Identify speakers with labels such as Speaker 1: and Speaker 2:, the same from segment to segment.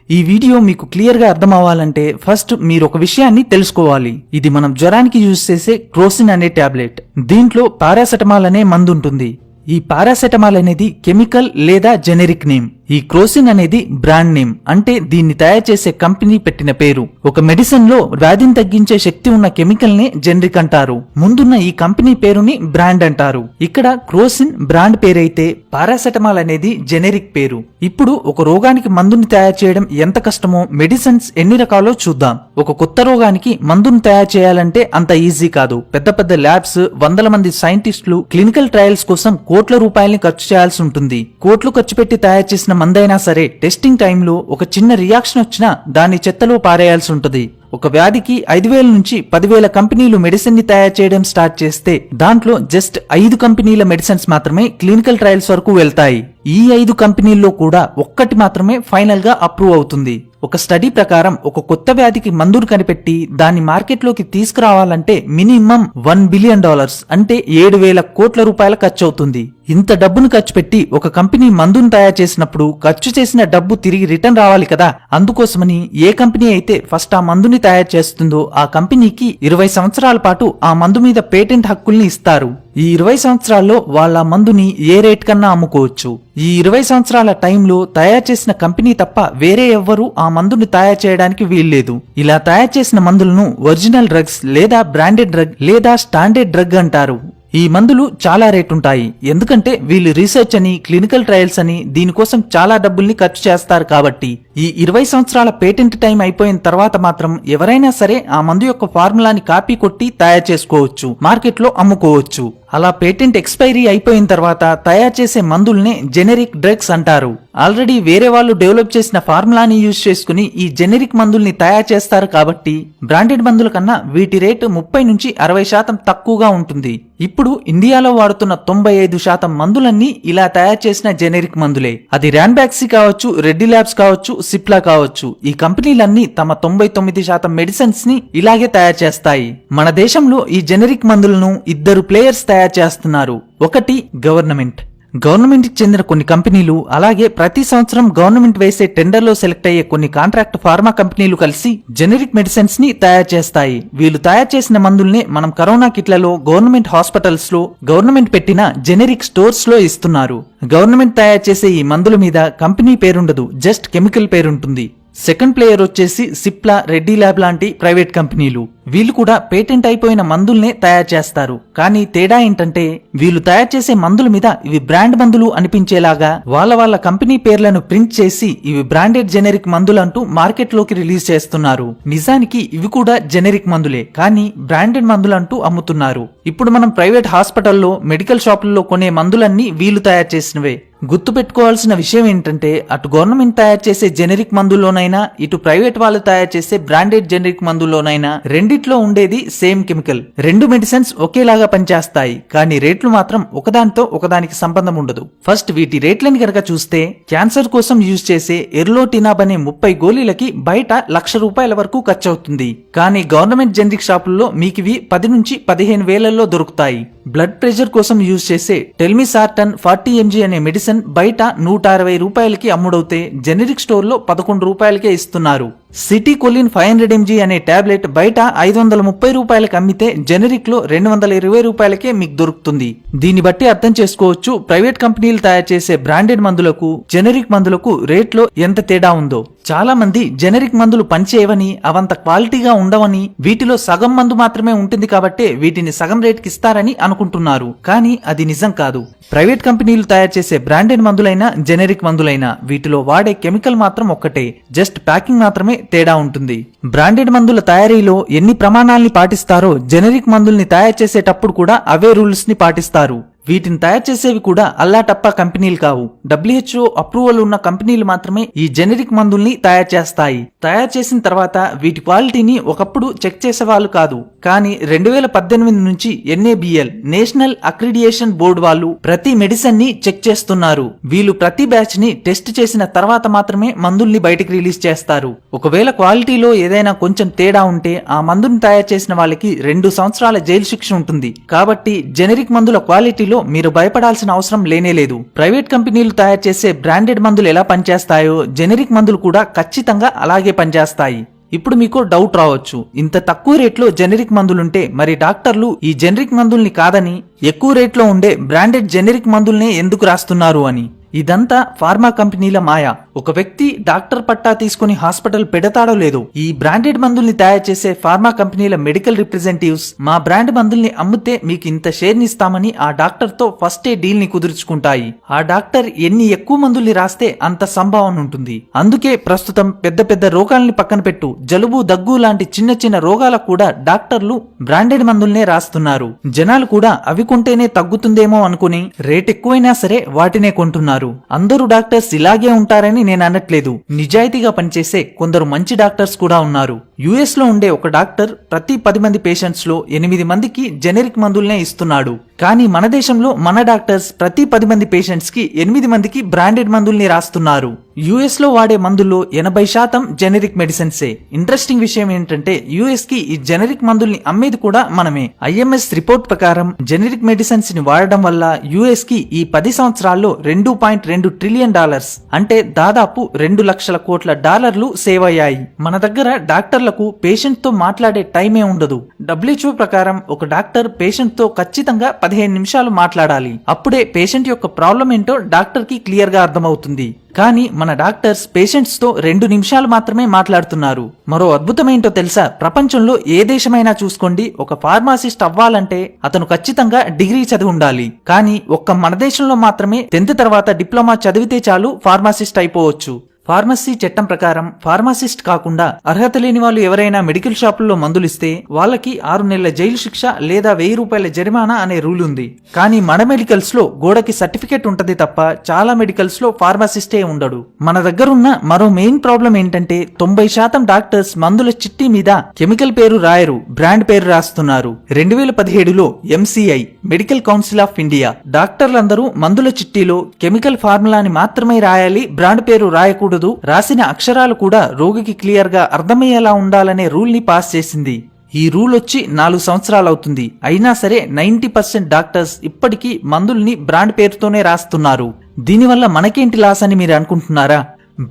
Speaker 1: ఈ వీడియో మీకు క్లియర్ గా అర్థం అవ్వాలంటే ఫస్ట్ మీరు ఒక విషయాన్ని తెలుసుకోవాలి. ఇది మనం జ్వరానికి యూజ్ చేసే క్రోసిన్ అనే టాబ్లెట్. దీంట్లో పారాసెటమాల్ అనే మందు ఉంటుంది. ఈ పారాసెటమాల్ అనేది కెమికల్ లేదా జెనరిక్ నేమ్. ఈ క్రోసిన్ అనేది బ్రాండ్ నేమ్, అంటే దీన్ని తయారు చేసే కంపెనీ పెట్టిన పేరు. ఒక మెడిసిన్ లో వ్యాధిని తగ్గించే శక్తి ఉన్న కెమికల్ ని జెనరిక్ అంటారు. ముందున్న ఈ కంపెనీ పేరుని బ్రాండ్ అంటారు. ఇక్కడ క్రోసిన్ బ్రాండ్ పేరైతే పారాసెటమాల్ అనేది జెనరిక్ పేరు. ఇప్పుడు ఒక రోగానికి మందుని తయారు చేయడం ఎంత కష్టమో మెడిసిన్స్ ఎన్ని రకాలో చూద్దాం. ఒక కొత్త రోగానికి మందును తయారు చేయాలంటే అంత ఈజీ కాదు. పెద్ద పెద్ద ల్యాబ్స్, వందల మంది సైంటిస్టులు క్లినికల్ ట్రయల్స్ కోసం కోట్ల రూపాయలని ఖర్చు చేయాల్సి ఉంటుంది. కోట్లు ఖర్చు పెట్టి తయారు చేసిన మందైనా సరే టెస్టింగ్ టైంలో ఒక చిన్న రియాక్షన్ వచ్చినా దాన్ని చెత్తలో పారేయాల్సి ఉంటుంది. ఒక వ్యాధికి 5,000 నుంచి 10,000 కంపెనీలు మెడిసిన్ ని తయారు చేయడం స్టార్ట్ చేస్తే దాంట్లో జస్ట్ 5 కంపెనీల మెడిసిన్స్ మాత్రమే క్లినికల్ ట్రయల్స్ వరకు వెళ్తాయి. ఈ 5 కంపెనీల్లో కూడా ఒక్కటి మాత్రమే ఫైనల్ గా అప్రూవ్ అవుతుంది. ఒక స్టడీ ప్రకారం ఒక కొత్త వ్యాధికి మందును కనిపెట్టి దాన్ని మార్కెట్లోకి తీసుకురావాలంటే మినిమం $1 బిలియన్, అంటే 7,000 కోట్ల రూపాయల ఖర్చు అవుతుంది. ఇంత డబ్బును ఖర్చు పెట్టి ఒక కంపెనీ మందును తయారు చేసినప్పుడు ఖర్చు చేసిన డబ్బు తిరిగి రిటర్న్ రావాలి కదా. అందుకోసమని ఏ కంపెనీ అయితే ఫస్ట్ ఆ మందుని తయారు చేస్తుందో ఆ కంపెనీకి 20 సంవత్సరాల పాటు ఆ మందు మీద పేటెంట్ హక్కుల్ని ఇస్తారు. ఈ 20 సంవత్సరాల్లో వాళ్ళ మందుని ఏ రేట్ కన్నా అమ్ముకోవచ్చు. ఈ 20 సంవత్సరాల టైంలో తయారు చేసిన కంపెనీ తప్ప వేరే ఎవ్వరూ ఆ మందుని తయారు చేయడానికి వీల్లేదు. ఇలా తయారు చేసిన మందులను ఒరిజినల్ డ్రగ్స్ లేదా బ్రాండెడ్ డ్రగ్ లేదా స్టాండర్డ్ డ్రగ్ అంటారు. ఈ మందులు చాలా రేట్ ఉంటాయి. ఎందుకంటే వీళ్ళు రీసెర్చ్ అని, క్లినికల్ ట్రయల్స్ అని దీనికోసం చాలా డబ్బుల్ని ఖర్చు చేస్తారు. కాబట్టి ఈ 20 సంవత్సరాల పేటెంట్ టైం అయిపోయిన తర్వాత మాత్రం ఎవరైనా సరే ఆ మందు యొక్క ఫార్ములాని కాపీ కొట్టి తయారు చేసుకోవచ్చు, మార్కెట్లో అమ్ముకోవచ్చు. అలా పేటెంట్ ఎక్స్పైరీ అయిపోయిన తర్వాత తయారు చేసే మందుల్నే జెనరిక్ డ్రగ్స్ అంటారు. ఆల్రెడీ వేరే వాళ్ళు డెవలప్ చేసిన ఫార్ములాని యూజ్ చేసుకుని ఈ జెనరిక్ మందుల్ని తయారు చేస్తారు. కాబట్టి బ్రాండెడ్ మందుల కన్నా వీటి రేటు 30 నుంచి 60% తక్కువగా ఉంటుంది. ఇప్పుడు ఇండియాలో వాడుతున్న 95% మందులన్నీ ఇలా తయారు చేసిన జెనరిక్ మందులే. అది ర్యాన్బాక్సీ కావచ్చు, రెడ్డి ల్యాబ్స్ కావచ్చు, సిప్లా కావచ్చు. ఈ కంపెనీలన్నీ తమ 99% మెడిసిన్స్ ని ఇలాగే తయారు చేస్తాయి. మన దేశంలో ఈ జెనరిక్ మందులను 2 ప్లేయర్స్ తయారు చేస్తున్నారు. ఒకటి గవర్నమెంట్ కి చెందిన కొన్ని కంపెనీలు, అలాగే ప్రతి సంవత్సరం గవర్నమెంట్ వేసే టెండర్లో సెలెక్ట్ అయ్యే కొన్ని కాంట్రాక్ట్ ఫార్మా కంపెనీలు కలిసి జెనరిక్ మెడిసిన్స్ ని తయారు చేస్తాయి. వీళ్ళు తయారు చేసిన మందుల్ని మనం కరోనా కిట్లలో, గవర్నమెంట్ హాస్పిటల్స్ లో, గవర్నమెంట్ పెట్టిన జెనరిక్ స్టోర్స్ లో ఇస్తున్నారు. గవర్నమెంట్ తయారు చేసే ఈ మందుల మీద కంపెనీ పేరుండదు, జస్ట్ కెమికల్ పేరుంటుంది. సెకండ్ ప్లేయర్ వచ్చేసి సిప్లా, రెడ్డి ల్యాబ్ లాంటి ప్రైవేట్ కంపెనీలు. వీళ్ళు కూడా పేటెంట్ అయిపోయిన మందుల్నే తయారు చేస్తారు. కానీ తేడా ఏంటంటే వీళ్ళు తయారు చేసే మందుల మీద ఇవి బ్రాండ్ మందులు అనిపించేలాగా వాళ్ళ కంపెనీ పేర్లను ప్రింట్ చేసి ఇవి బ్రాండెడ్ జెనరిక్ మందులు అంటూ మార్కెట్ లోకి రిలీజ్ చేస్తున్నారు. నిజానికి ఇవి కూడా జెనరిక్ మందులే, కానీ బ్రాండెడ్ మందులు అంటూ అమ్ముతున్నారు. ఇప్పుడు మనం ప్రైవేట్ హాస్పిటల్లో, మెడికల్ షాపుల్లో కొనే మందులన్నీ వీళ్ళు తయారు చేసినవే. గుర్తు పెట్టుకోవాల్సిన విషయం ఏంటంటే అటు గవర్నమెంట్ తయారు చేసే జెనరిక్ మందుల్లోనైనా, ఇటు ప్రైవేట్ వాళ్ళు తయారు చేసే బ్రాండెడ్ జెనరిక్ మందుల్లోనైనా రెండిట్లో ఉండేది సేమ్ కెమికల్. 2 మెడిసిన్స్ ఒకేలాగా పనిచేస్తాయి, కానీ రేట్లు మాత్రం ఒకదానితో ఒకదానికి సంబంధం ఉండదు. ఫస్ట్ వీటి రేట్లని గనక చూస్తే క్యాన్సర్ కోసం యూజ్ చేసే ఎర్లోటినాబ్ అనే 30 గోళీలకి బయట ₹1,00,000 వరకు ఖర్చు అవుతుంది. కానీ గవర్నమెంట్ జెనరిక్ షాపుల్లో మీకివి 10 నుంచి 15 వేలల్లో దొరుకుతాయి. బ్లడ్ ప్రెషర్ కోసం యూజ్ చేసే టెల్మిసార్టన్ 40 mg అనే మెడిసిన్ బయట ₹160కి అమ్ముడవుతే జెనరిక్ స్టోర్ లో ₹11కే ఇస్తున్నారు. సిటీకోలిన్ 500 mg అనే టాబ్లెట్ బయట ₹530కి అమ్మితే జెనరిక్ లో ₹220కే మీకు దొరుకుతుంది. దీన్ని బట్టి అర్థం చేసుకోవచ్చు ప్రైవేట్ కంపెనీలు తయారు చేసే బ్రాండెడ్ మందులకు, జెనరిక్ మందులకు రేట్ లో ఎంత తేడా ఉందో. చాలా మంది జెనరిక్ మందులు పనిచేయవని, అవంత క్వాలిటీగా ఉండవని, వీటిలో సగం మందు మాత్రమే ఉంటుంది కాబట్టి వీటిని సగం రేట్కి ఇస్తారని అనుకుంటున్నారు. కానీ అది నిజం కాదు. ప్రైవేట్ కంపెనీలు తయారు చేసే బ్రాండెడ్ మందులైనా, జెనరిక్ మందులైనా వీటిలో వాడే కెమికల్ మాత్రం ఒక్కటే, జస్ట్ ప్యాకింగ్ మాత్రమే తేడా ఉంటుంది. బ్రాండెడ్ మందుల తయారీలో ఎన్ని ప్రమాణాల్ని పాటిస్తారో జెనరిక్ మందుల్ని తయారు చేసేటప్పుడు కూడా అవే రూల్స్ ని పాటిస్తారు. వీటిని తయారు చేసేవి కూడా అల్లాటప్పా కంపెనీలు కావు. WHO అప్రూవల్ ఉన్న కంపెనీలు మాత్రమే ఈ జెనరిక్ మందుల్ని తయారు చేస్తాయి. తయారు చేసిన తర్వాత వీటి క్వాలిటీని ఒకప్పుడు చెక్ చేసేవాళ్ళు కాదు. కానీ 2018 నుంచి NABL, నేషనల్ అక్రిడియేషన్ బోర్డు వాళ్ళు ప్రతి మెడిసిన్ ని చెక్ చేస్తున్నారు. వీళ్ళు ప్రతి బ్యాచ్ ని టెస్ట్ చేసిన తర్వాత మాత్రమే మందుల్ని బయటకు రిలీజ్ చేస్తారు. ఒకవేళ క్వాలిటీలో ఏదైనా కొంచెం తేడా ఉంటే ఆ మందుని తయారు చేసిన వాళ్ళకి 2 సంవత్సరాల జైలు శిక్ష ఉంటుంది. కాబట్టి జెనరిక్ మందుల క్వాలిటీలో విషయంలో మీరు భయపడాల్సిన అవసరం లేనేలేదు. ప్రైవేట్ కంపెనీలు తయారు చేసే బ్రాండెడ్ మందులు ఎలా పనిచేస్తాయో జెనరిక్ మందులు కూడా ఖచ్చితంగా అలాగే పనిచేస్తాయి. ఇప్పుడు మీకు డౌట్ రావచ్చు, ఇంత తక్కువ రేట్లో జెనరిక్ మందులుంటే మరి డాక్టర్లు ఈ జెనరిక్ మందుల్ని కాదని ఎక్కువ రేట్లో ఉండే బ్రాండెడ్ జెనరిక్ మందుల్నే ఎందుకు రాస్తున్నారు అని. ఇదంతా ఫార్మా కంపెనీల మాయ. ఒక వ్యక్తి డాక్టర్ పట్టా తీసుకుని హాస్పిటల్ పెడతాడో లేదో, ఈ బ్రాండెడ్ మందుల్ని తయారు చేసే ఫార్మా కంపెనీల మెడికల్ రిప్రజెంటేటివ్స్ మా బ్రాండ్ మందుల్ని అమ్మితే మీకు ఇంత షేర్ నిస్తామని ఆ డాక్టర్ తో ఫస్టే డీల్ ని కుదుర్చుకుంటాయి. ఆ డాక్టర్ ఎన్ని ఎక్కువ మందుల్ని రాస్తే అంత సంభావన ఉంటుంది. అందుకే ప్రస్తుతం పెద్ద పెద్ద రోగాల్ని పక్కన పెట్టు, జలుబు దగ్గు లాంటి చిన్న చిన్న రోగాలకు కూడా డాక్టర్లు బ్రాండెడ్ మందుల్నే రాస్తున్నారు. జనాలు కూడా అవి కొంటేనే తగ్గుతుందేమో అనుకుని రేట్ ఎక్కువైనా సరే వాటినే కొంటున్నారు. అందరూ డాక్టర్స్ ఇలాగే ఉంటారని నేను అనట్లేదు. నిజాయితీగా పనిచేసే కొందరు మంచి డాక్టర్స్ కూడా ఉన్నారు. యుఎస్ లో ఉండే ఒక డాక్టర్ ప్రతి 10 మంది పేషెంట్స్ లో 8 మందికి జెనరిక్ మందుల్నే ఇస్తున్నాడు. కానీ మన దేశంలో మన డాక్టర్స్ ప్రతి 10 మంది పేషెంట్స్ కి 8 మందికి బ్రాండెడ్ మందుల్ని రాస్తున్నారు. యుఎస్ లో వాడే మందుల్లో 80% జెనరిక్ మెడిసిన్సే. ఇంట్రెస్టింగ్ విషయం ఏంటంటే యుఎస్ కి ఈ జెనరిక్ మందుల్ని అమ్మేది కూడా మనమే. ఐఎంఎస్ రిపోర్ట్ ప్రకారం జెనరిక్ మెడిసిన్స్ ని వాడడం వల్ల యుఎస్ కి ఈ 10 సంవత్సరాల్లో $2.2 ట్రిలియన్ అంటే దాదాపు 2 లక్షల కోట్ల డాలర్లు సేవ్ అయ్యాయి. మన దగ్గర డాక్టర్లకు పేషెంట్ తో మాట్లాడే టైమే ఉండదు. WHO ప్రకారం ఒక డాక్టర్ పేషెంట్ తో ఖచ్చితంగా 15 నిమిషాలు మాట్లాడాలి. అప్పుడే పేషెంట్ యొక్క ప్రాబ్లం ఏంటో డాక్టర్ కి క్లియర్ గా అర్థమవుతుంది. కానీ మన డాక్టర్స్ పేషెంట్స్ తో 2 నిమిషాలు మాత్రమే మాట్లాడుతున్నారు. మరో అద్భుతమేంటో తెలుసా? ప్రపంచంలో ఏ దేశమైనా చూసుకోండి, ఒక ఫార్మాసిస్ట్ అవ్వాలంటే అతను ఖచ్చితంగా డిగ్రీ చదివి ఉండాలి. కానీ ఒక్క మన దేశంలో మాత్రమే 10th తర్వాత డిప్లొమా చదివితే చాలు ఫార్మాసిస్ట్ అయిపోవచ్చు. ఫార్మసీ చట్టం ప్రకారం ఫార్మాసిస్ట్ కాకుండా అర్హత లేని వాళ్ళు ఎవరైనా మెడికల్ షాపుల్లో మందులిస్తే వాళ్ళకి 6 నెలల జైలు శిక్ష లేదా $1000 జరిమానా అనే రూల్ ఉంది. కానీ మన మెడికల్స్ లో గోడకి సర్టిఫికెట్ ఉంటది తప్ప చాలా మెడికల్స్ లో ఫార్మసిస్టే ఉండడు. మన దగ్గరున్న మరో మెయిన్ ప్రాబ్లం ఏంటంటే 90% డాక్టర్స్ మందుల చిట్టి మీద కెమికల్ పేరు రాయరు, బ్రాండ్ పేరు రాస్తున్నారు. 2017లో MCI medical council of India డాక్టర్లందరూ మందుల చిట్టీలో కెమికల్ ఫార్ములాని మాత్రమే రాయాలి, బ్రాండ్ పేరు రాయకూడదు, రాసిన అక్షరాలు కూడా రోగికి క్లియర్ గా అర్థమయ్యేలా ఉండాలనే రూల్ ని పాస్ చేసింది. ఈ రూల్ వచ్చి 4 సంవత్సరాలు అవుతుంది. అయినా సరే 90% డాక్టర్స్ ఇప్పటికీ మందుల్ని బ్రాండ్ పేరుతోనే రాస్తున్నారు. దీనివల్ల మనకేంటి లాస్ అని మీరు అనుకుంటున్నారా?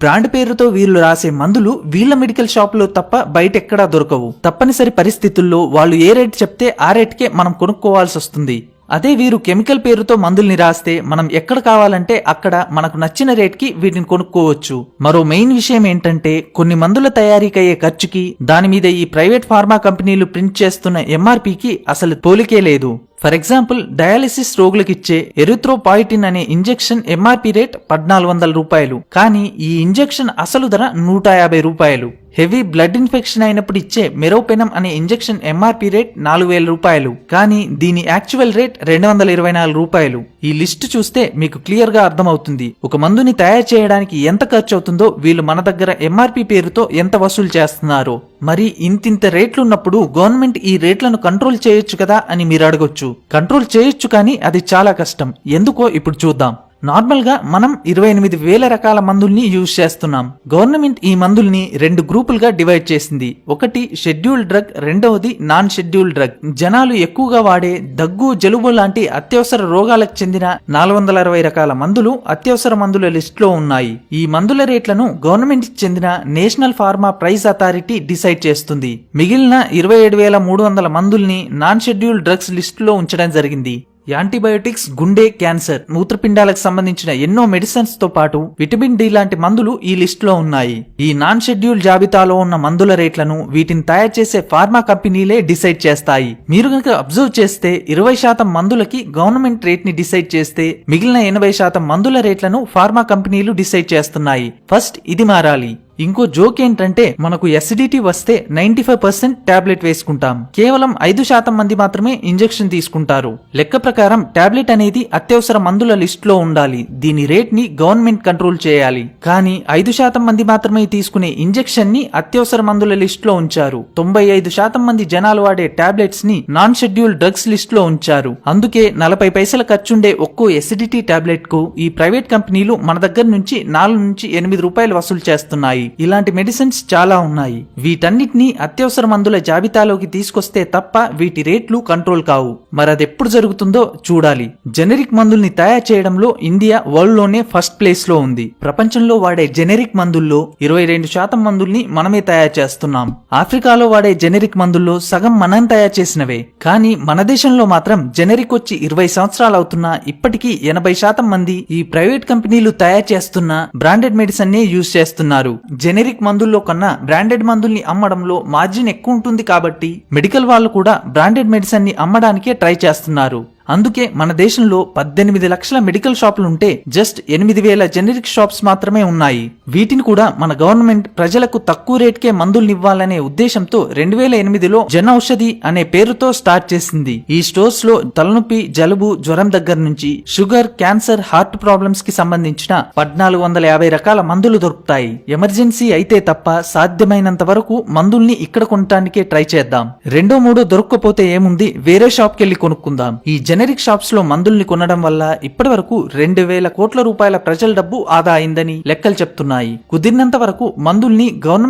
Speaker 1: బ్రాండ్ పేరుతో వీళ్ళు రాసే మందులు వీళ్ళ మెడికల్ షాప్ లో తప్ప బయట ఎక్కడా దొరకవు. తప్పనిసరి పరిస్థితుల్లో వాళ్ళు ఏ రేట్ చెప్తే ఆ రేట్కే మనం కొనుక్కోవాల్సి వస్తుంది. అదే వీరు కెమికల్ పేరుతో మందుల్ని రాస్తే మనం ఎక్కడ కావాలంటే అక్కడ మనకు నచ్చిన రేట్కి వీటిని కొనుక్కోవచ్చు. మరో మెయిన్ విషయం ఏంటంటే కొన్ని మందుల తయారీకి అయ్యే ఖర్చుకి దాని మీద ఈ ప్రైవేట్ ఫార్మా కంపెనీలు ప్రింట్ చేస్తున్న MRPకి అసలు పోలికే లేదు. ఫర్ ఎగ్జాంపుల్ డయాలిసిస్ రోగులకిచ్చే ఎరిథ్రోపాయిటిన్ అనే ఇంజెక్షన్ MRP రేట్ $1400. కానీ ఈ ఇంజెక్షన్ అసలు ధర $150. హెవీ బ్లడ్ ఇన్ఫెక్షన్ అయినప్పుడు ఇచ్చే మెరోపెనమ్ అనే ఇంజెక్షన్ MRP రేట్ $4000. కానీ దీని యాక్చువల్ రేట్ $224. ఈ లిస్ట్ చూస్తే మీకు క్లియర్ గా అర్థమవుతుంది ఒక మందుని తయారు చేయడానికి ఎంత ఖర్చు అవుతుందో వీళ్ళు మన దగ్గర MRP పేరుతో ఎంత వసూలు చేస్తున్నారో. మరి ఇంతింత రేట్లున్నప్పుడు గవర్నమెంట్ ఈ రేట్లను కంట్రోల్ చేయొచ్చు కదా అని మీరు అడగొచ్చు. కంట్రోల్ చేయొచ్చు, కానీ అది చాలా కష్టం. ఎందుకో ఇప్పుడు చూద్దాం. నార్మల్ గా మనం 28,000 రకాల మందుల్ని యూజ్ చేస్తున్నాం. గవర్నమెంట్ ఈ మందుల్ని 2 గ్రూపులుగా డివైడ్ చేసింది. ఒకటి షెడ్యూల్డ్ డ్రగ్, రెండవది నాన్ షెడ్యూల్డ్ డ్రగ్. జనాలు ఎక్కువగా వాడే దగ్గు, జలుబు లాంటి అత్యవసర రోగాలకు చెందిన 460 రకాల మందులు అత్యవసర మందుల లిస్ట్ లో ఉన్నాయి. ఈ మందుల రేట్లను గవర్నమెంట్ కి చెందిన national pharma price authority decide చేస్తుంది. మిగిలిన 27,300 మందుల్ని నాన్ షెడ్యూల్డ్ డ్రగ్స్ లిస్ట్ లో ఉంచడం జరిగింది. యాంటీబయోటిక్స్, గుండె, క్యాన్సర్, మూత్రపిండాలకు సంబంధించిన ఎన్నో మెడిసిన్స్ తో పాటు విటమిన్ డి లాంటి మందులు ఈ లిస్ట్ లో ఉన్నాయి. ఈ నాన్ షెడ్యూల్ జాబితాలో ఉన్న మందుల రేట్లను వీటిని తయారు చేసే ఫార్మా కంపెనీలే డిసైడ్ చేస్తాయి. మీరు కనుక అబ్జర్వ్ చేస్తే 20% మందులకి గవర్నమెంట్ రేట్ ని డిసైడ్ చేస్తే మిగిలిన 80% మందుల రేట్లను ఫార్మా కంపెనీలు డిసైడ్ చేస్తున్నాయి. ఫస్ట్ ఇది మారాలి. ఇంకో జోక్ ఏంటంటే మనకు ఎసిడిటీ వస్తే 95% టాబ్లెట్ వేసుకుంటాం. కేవలం 5% మంది మాత్రమే ఇంజెక్షన్ తీసుకుంటారు. లెక్క ప్రకారం టాబ్లెట్ అనేది అత్యవసర మందుల లిస్ట్ లో ఉండాలి. దీని రేట్ ని గవర్నమెంట్ కంట్రోల్ చేయాలి. కానీ 5% మంది మాత్రమే తీసుకునే ఇంజెక్షన్ ని అత్యవసర మందుల లిస్ట్ లో ఉంచారు. 95% మంది జనాలు వాడే టాబ్లెట్స్ ని నాన్ షెడ్యూల్ డ్రగ్స్ లిస్ట్ లో ఉంచారు. అందుకే 40 పైసల ఖర్చుండే ఒక్కో ఎసిడిటీ టాబ్లెట్ కు ఈ ప్రైవేట్ కంపెనీలు మన దగ్గర నుంచి $4 నుంచి $8 వసూలు చేస్తున్నాయి. ఇలాంటి మెడిసిన్స్ చాలా ఉన్నాయి. వీటన్నిటిని అత్యవసర మందుల జాబితాలోకి తీసుకొస్తే తప్ప వీటి రేట్లు కంట్రోల్ కావు. మరదెప్పుడు జరుగుతుందో చూడాలి. జెనరిక్ మందుల్ని తయారు చేయడంలో ఇండియా వరల్డ్ లోనే ఫస్ట్ ప్లేస్ లో ఉంది. ప్రపంచంలో వాడే జెనరిక్ మందుల్లో 22% మందుల్ని మనమే తయారు చేస్తున్నాం. ఆఫ్రికాలో వాడే జెనరిక్ మందుల్లో సగం మనం తయారు చేసినవే. కానీ మన దేశంలో మాత్రం జెనరిక్ వచ్చి 20 సంవత్సరాలు అవుతున్నా ఇప్పటికీ 80% మంది ఈ ప్రైవేట్ కంపెనీలు తయారు చేస్తున్న బ్రాండెడ్ మెడిసిన్ నే యూజ్ చేస్తున్నారు. జెనరిక్ మందుల్లో కన్నా బ్రాండెడ్ మందుల్ని అమ్మడంలో మార్జిన్ ఎక్కువ ఉంటుంది కాబట్టి మెడికల్ వాళ్ళు కూడా బ్రాండెడ్ మెడిసిన్ ని అమ్మడానికే ట్రై చేస్తున్నారు. అందుకే మన దేశంలో 18 లక్షల మెడికల్ షాపులుంటే జస్ట్ 8,000 జెనరిక్ షాప్స్ మాత్రమే ఉన్నాయి. వీటిని కూడా మన గవర్నమెంట్ ప్రజలకు తక్కువ రేట్కే మందుల్నివ్వాలనే ఉద్దేశంతో 2008లో జన ఔషధి అనే పేరుతో స్టార్ట్ చేసింది. ఈ స్టోర్స్ లో తలనొప్పి, జలుబు, జ్వరం దగ్గర నుంచి షుగర్, క్యాన్సర్, హార్ట్ ప్రాబ్లమ్స్ కి సంబంధించిన 1450 రకాల మందులు దొరుకుతాయి. ఎమర్జెన్సీ అయితే తప్ప సాధ్యమైనంత వరకు మందుల్ని ఇక్కడ కొనటానికే ట్రై చేద్దాం. 2-3 దొరక్కపోతే ఏముంది, వేరే షాప్ కెళ్లి కొనుక్కుందాం. ఈ జెనరిక్ షాప్స్ లో మందుల్ని కొనడం వల్ల ఇప్పటి వరకు 2,000 కోట్ల రూపాయల ప్రజల డబ్బు ఆదా అయిందని లెక్కలు చెప్తున్నాయి. కుదిరినంత వరకు మందుల్ని గవర్నమెంట్